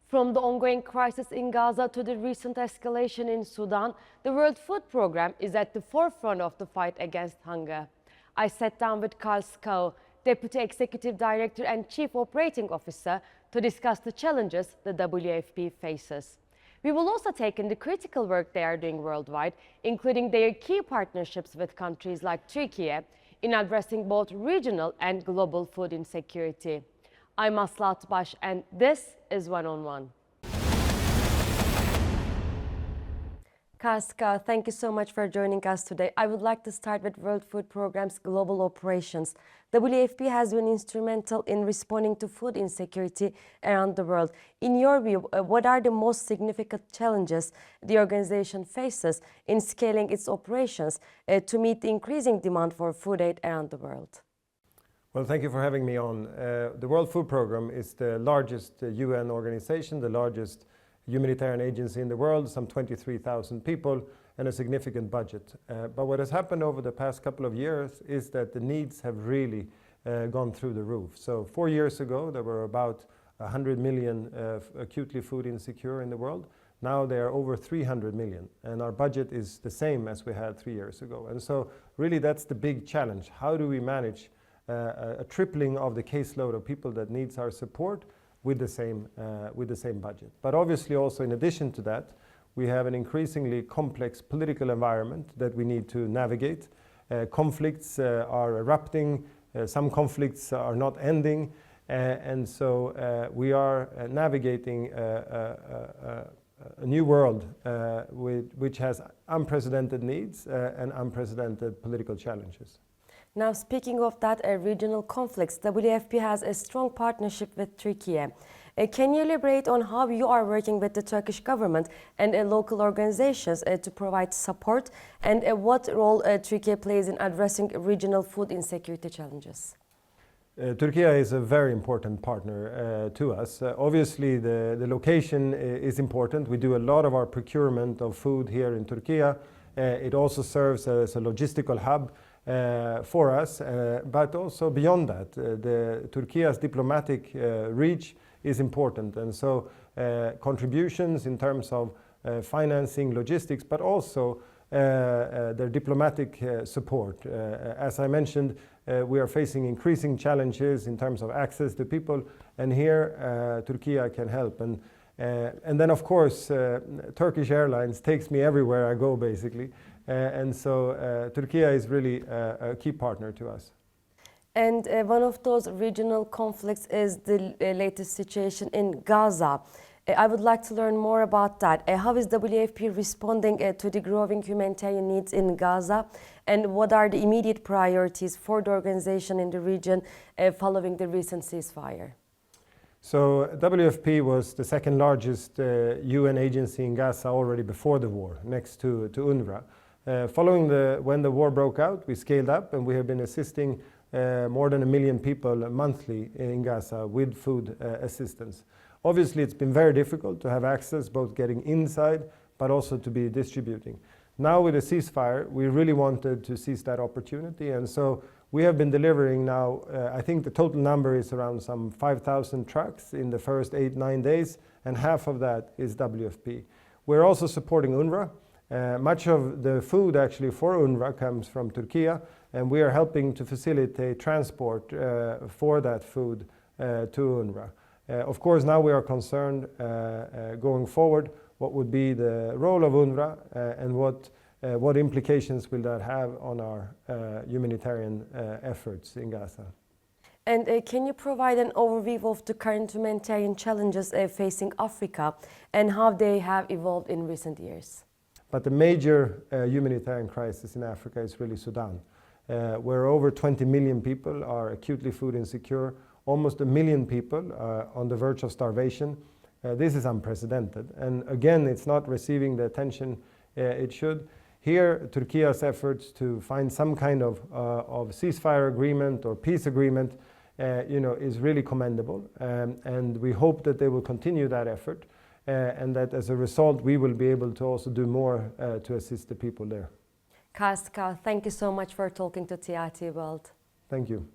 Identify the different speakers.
Speaker 1: From the ongoing crisis in Gaza to the recent escalation in Sudan, the World Food Programme is at the forefront of the fight against hunger. I sat down with Skau, Deputy Executive Director and Chief Operating Officer, to discuss the challenges the WFP faces. We will also take in the critical work they are doing worldwide, including their key partnerships with countries like Turkey in addressing both regional and global food insecurity. I'm Aslı Atbaş, and this is One on One. Skau, thank you so much for joining us today. I would like to start with World Food Programme's global operations. WFP has been instrumental in responding to food insecurity around the world. In your view, what are the most significant challenges the organization faces in scaling its operations to meet the increasing demand for food aid around the world?
Speaker 2: Well, thank you for having me on. The World Food Programme is the largest UN organization, the largest humanitarian agency in the world, some 23,000 people and a significant budget. But what has happened over the past couple of years is that the needs have really gone through the roof. So 4 years ago, there were about 100 million acutely food insecure in the world. Now there are over 300 million, and our budget is the same as we had 3 years ago. And so really that's the big challenge. How do we manage a tripling of the caseload of people that needs our support with the same budget? But obviously also in addition to that, we have an increasingly complex political environment that we need to navigate. Conflicts are erupting, some conflicts are not ending, and so we are navigating a new world which has unprecedented needs and unprecedented political challenges.
Speaker 1: Now, speaking of that regional conflicts, WFP has a strong partnership with Turkey. Can you elaborate on how you are working with the Turkish government and local organizations to provide support, and what role Turkey plays in addressing regional food insecurity challenges?
Speaker 2: Turkey is a very important partner to us. Obviously, the location is important. We do a lot of our procurement of food here in Turkey. It also serves as a logistical hub for us, but also beyond that, Turkey's diplomatic reach is important, and so contributions in terms of financing, logistics, but also their diplomatic support. As I mentioned, we are facing increasing challenges in terms of access to people, and here Turkey can help. And then of course Turkish Airlines takes me everywhere I go basically. And so Turkey is really a key partner to us.
Speaker 1: And one of those regional conflicts is the latest situation in Gaza. I would like to learn more about that. How is WFP responding to the growing humanitarian needs in Gaza? And what are the immediate priorities for the organization in the region following the recent ceasefire?
Speaker 2: So WFP was the second largest UN agency in Gaza already before the war, next to UNRWA. Following when the war broke out, we scaled up, and we have been assisting more than 1 million people monthly in Gaza with food assistance. Obviously, it's been very difficult to have access, both getting inside, but also to be distributing. Now with the ceasefire, we really wanted to seize that opportunity, and so we have been delivering now, I think the total number is around some 5,000 trucks in the first 8-9 days, and half of that is WFP. We're also supporting UNRWA. Much of the food actually for UNRWA comes from Turkey, and we are helping to facilitate transport for that food to UNRWA. Of course, now we are concerned going forward what would be the role of UNRWA and what implications will that have on our humanitarian efforts in Gaza.
Speaker 1: And can you provide an overview of the current humanitarian challenges facing Africa and how they have evolved in recent years?
Speaker 2: But the major humanitarian crisis in Africa is really Sudan, where over 20 million people are acutely food insecure, almost 1 million people on the verge of starvation. This is unprecedented, and again, it's not receiving the attention it should. Here, Turkey's efforts to find some kind of ceasefire agreement or peace agreement is really commendable, and we hope that they will continue that effort. And that as a result, we will be able to also do more to assist the people there.
Speaker 1: Skau, thank you so much for talking to TRT World.
Speaker 2: Thank you.